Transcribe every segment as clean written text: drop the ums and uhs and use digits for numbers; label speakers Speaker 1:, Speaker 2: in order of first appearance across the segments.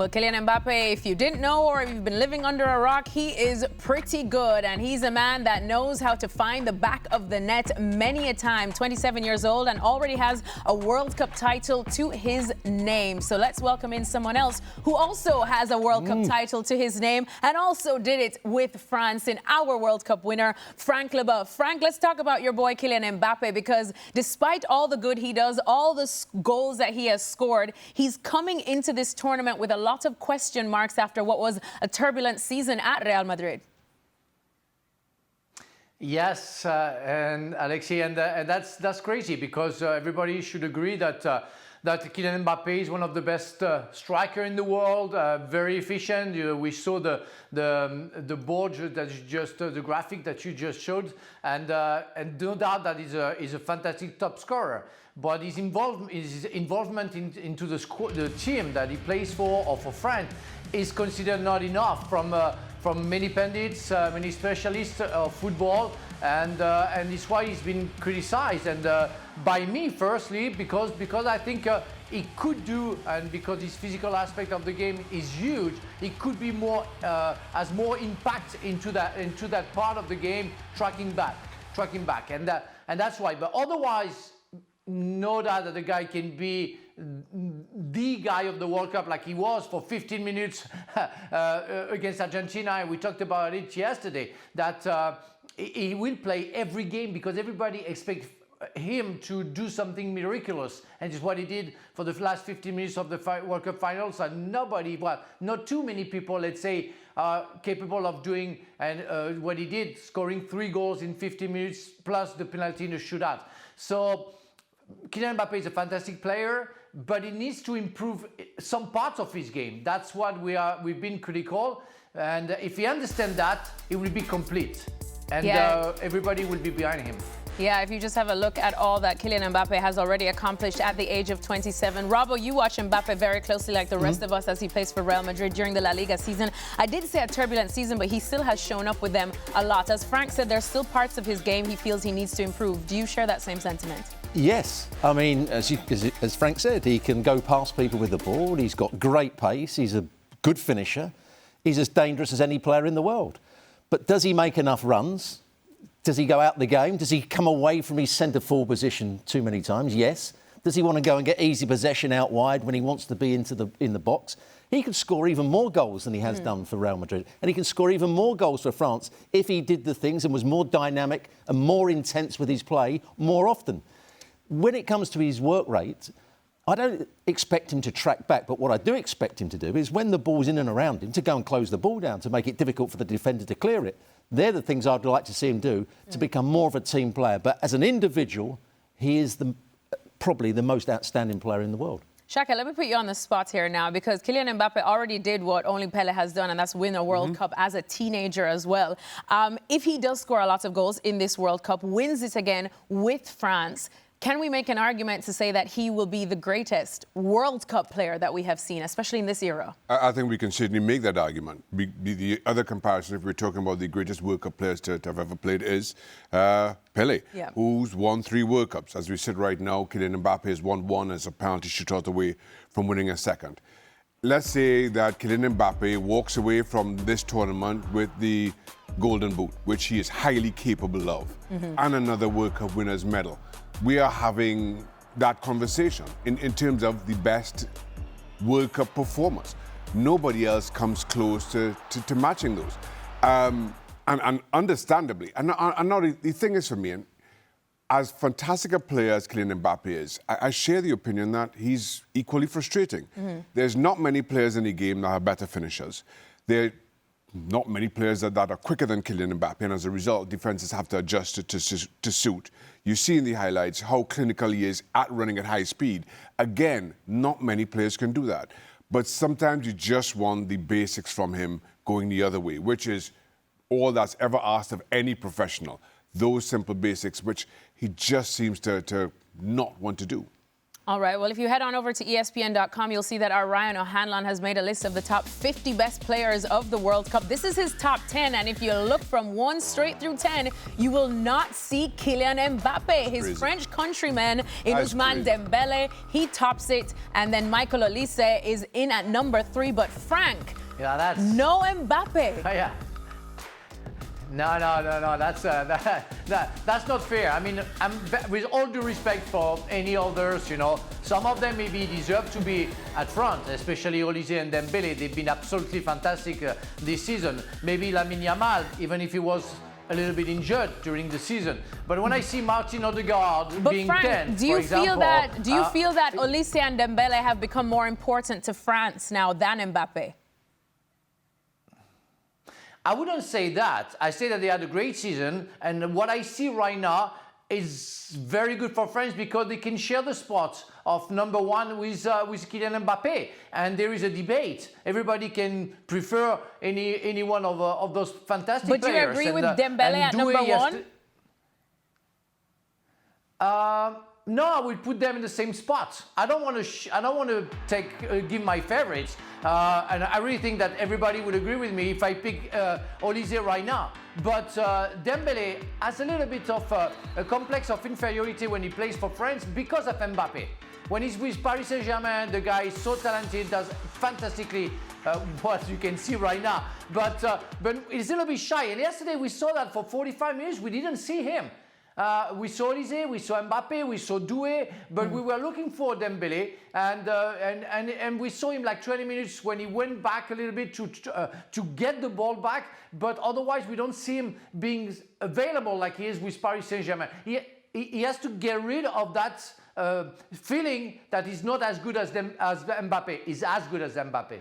Speaker 1: Well, Kylian Mbappé, if you didn't know or if you've been living under a rock, he is pretty good. And he's a man that knows how to find the back of the net many a time. 27 years old and already has a World Cup title to his name. So let's welcome in someone else who also has a World Cup title to his name and also did it with France in our World Cup winner, Frank Leboeuf. Frank, let's talk about your boy Kylian Mbappé, because despite all the good he does, all the goals that he has scored, he's coming into this tournament with a lot of question marks after what was a turbulent season at Real Madrid.
Speaker 2: Yes, and Alexi, and that's crazy, because everybody should agree that that Kylian Mbappé is one of the best striker in the world, very efficient. We saw the board that you just the graphic that you just showed, and no doubt that he's a fantastic top scorer. But his involvement into the team that he plays for or for France is considered not enough from many pundits, many specialists of football, and it's why he's been criticized, and by me firstly, because I think he could do, and because his physical aspect of the game is huge, he could be more has more impact into that part of the game, tracking back, and that's why. But otherwise, no doubt that the guy can be the guy of the World Cup, like he was for 15 minutes against Argentina. We talked about it yesterday, that he will play every game because everybody expects him to do something miraculous, and it's what he did for the last 15 minutes of the World Cup finals. And not too many people, let's say, are capable of doing and what he did, scoring 3 goals in 15 minutes plus the penalty in the shootout. So Kylian Mbappé is a fantastic player, but he needs to improve some parts of his game. That's what we've been critical, and if he understands that, he will be complete, and everybody will be behind him.
Speaker 1: Yeah, if you just have a look at all that Kylian Mbappé has already accomplished at the age of 27. Robbo, you watch Mbappé very closely like the rest of us as he plays for Real Madrid during the La Liga season. I did say a turbulent season, but he still has shown up with them a lot. As Frank said, there's still parts of his game he feels he needs to improve. Do you share that same sentiment?
Speaker 3: Yes. I mean, as Frank said, he can go past people with the ball. He's got great pace. He's a good finisher. He's as dangerous as any player in the world. But does he make enough runs? Does he go out the game? Does he come away from his centre-forward position too many times? Yes. Does he want to go and get easy possession out wide when he wants to be in the box? He could score even more goals than he has done for Real Madrid. And he can score even more goals for France if he did the things and was more dynamic and more intense with his play more often. When it comes to his work rate, I don't expect him to track back, but what I do expect him to do is when the ball's in and around him, to go and close the ball down, to make it difficult for the defender to clear it. They're the things I'd like to see him do to become more of a team player. But as an individual, he is probably the most outstanding player in the world.
Speaker 1: Shaka, let me put you on the spot here now, because Kylian Mbappé already did what only Pele has done, and that's win a World Cup as a teenager as well. If he does score a lot of goals in this World Cup, wins it again with France, can we make an argument to say that he will be the greatest World Cup player that we have seen, especially in this era?
Speaker 4: I think we can certainly make that argument. The other comparison, if we're talking about the greatest World Cup players to have ever played, is Pele, who's won 3 World Cups. As we sit right now, Kylian Mbappé has won 1 as a penalty shootout away from winning a second. Let's say that Kylian Mbappé walks away from this tournament with the Golden Boot, which he is highly capable of, and another World Cup winner's medal. We are having that conversation in terms of the best World Cup performers. Nobody else comes close to matching those. And understandably, and now the thing is for me, as fantastic a player as Kylian Mbappé is, I share the opinion that he's equally frustrating. There's not many players in the game that are better finishers. There are not many players that are quicker than Kylian Mbappé, and as a result, defenses have to adjust it to suit. You see in the highlights how clinical he is at running at high speed. Again, not many players can do that. But sometimes you just want the basics from him going the other way, which is all that's ever asked of any professional. Those simple basics, which he just seems to not want to do.
Speaker 1: All right, well, if you head on over to ESPN.com, you'll see that our Ryan O'Hanlon has made a list of the top 50 best players of the World Cup. This is his top 10, and if you look from 1 straight through 10, you will not see Kylian Mbappé, his French countryman in Ousmane Dembele. He tops it, and then Michael Olise is in at number 3. But Frank, no Mbappé.
Speaker 2: Yeah. No. That's not fair. I mean, with all due respect for any others, you know, some of them maybe deserve to be at front, especially Olise and Dembele. They've been absolutely fantastic this season. Maybe Lamine Yamal, even if he was a little bit injured during the season. But when I see Martin Odegaard being
Speaker 1: Frank,
Speaker 2: 10,
Speaker 1: do you
Speaker 2: for example,
Speaker 1: feel that Olise and Dembele have become more important to France now than Mbappé?
Speaker 2: I wouldn't say that. I say that they had a great season, and what I see right now is very good for France because they can share the spot of number 1 with Kylian Mbappé, and there is a debate. Everybody can prefer any one of those fantastic players.
Speaker 1: But do you agree with Dembele at number 1?
Speaker 2: No, I will put them in the same spot. I don't want to give my favorites, and I really think that everybody would agree with me if I pick Olise right now. But Dembele has a little bit of a complex of inferiority when he plays for France because of Mbappé. When he's with Paris Saint-Germain, the guy is so talented, does fantastically what you can see right now. But he's a little bit shy. And yesterday we saw that for 45 minutes we didn't see him. We saw Olise, we saw Mbappé, we saw Doué, but we were looking for Dembele, and we saw him like 20 minutes when he went back a little bit to get the ball back, but otherwise we don't see him being available like he is with Paris Saint-Germain. He has to get rid of that feeling that he's not as good as Mbappé. He's as good as Mbappé.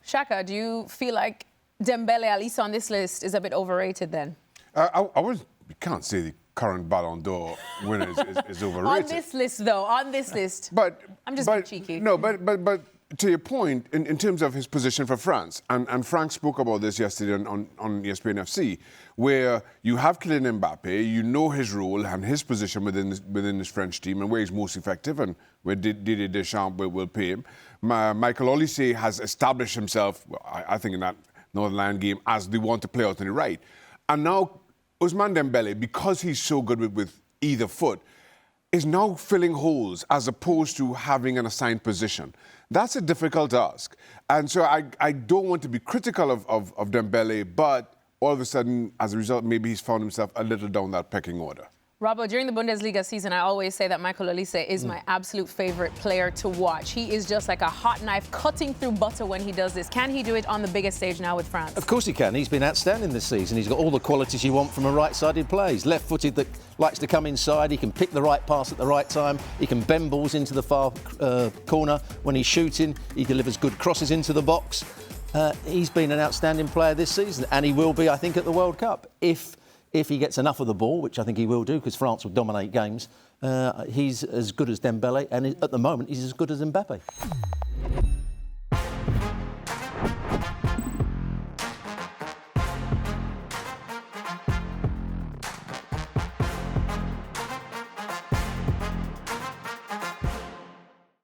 Speaker 1: Shaka, do you feel like Dembele, at least on this list, is a bit overrated then?
Speaker 4: You can't say the current Ballon d'Or winner is overrated.
Speaker 1: On this list, though, on this list.
Speaker 4: But
Speaker 1: I'm just being cheeky.
Speaker 4: No, but to your point, in terms of his position for France, and Frank spoke about this yesterday on ESPN FC, where you have Kylian Mbappé, you know his role and his position within this French team and where he's most effective and where Didier Deschamps will pay him. Michael Olise has established himself, I think, in that Northern Ireland game as they want to play out on the right. And now Ousmane Dembele, because he's so good with either foot, is now filling holes as opposed to having an assigned position. That's a difficult task. And so I don't want to be critical of Dembele, but all of a sudden, as a result, maybe he's found himself a little down that pecking order.
Speaker 1: Robbo, during the Bundesliga season, I always say that Michael Olise is my absolute favorite player to watch. He is just like a hot knife cutting through butter when he does this. Can he do it on the biggest stage now with France?
Speaker 3: Of course he can. He's been outstanding this season. He's got all the qualities you want from a right-sided player. He's left-footed that likes to come inside. He can pick the right pass at the right time. He can bend balls into the far corner. When he's shooting, he delivers good crosses into the box. He's been an outstanding player this season, and he will be, I think, at the World Cup. If he gets enough of the ball, which I think he will do, because France will dominate games, he's as good as Dembele, and at the moment, he's as good as Mbappé.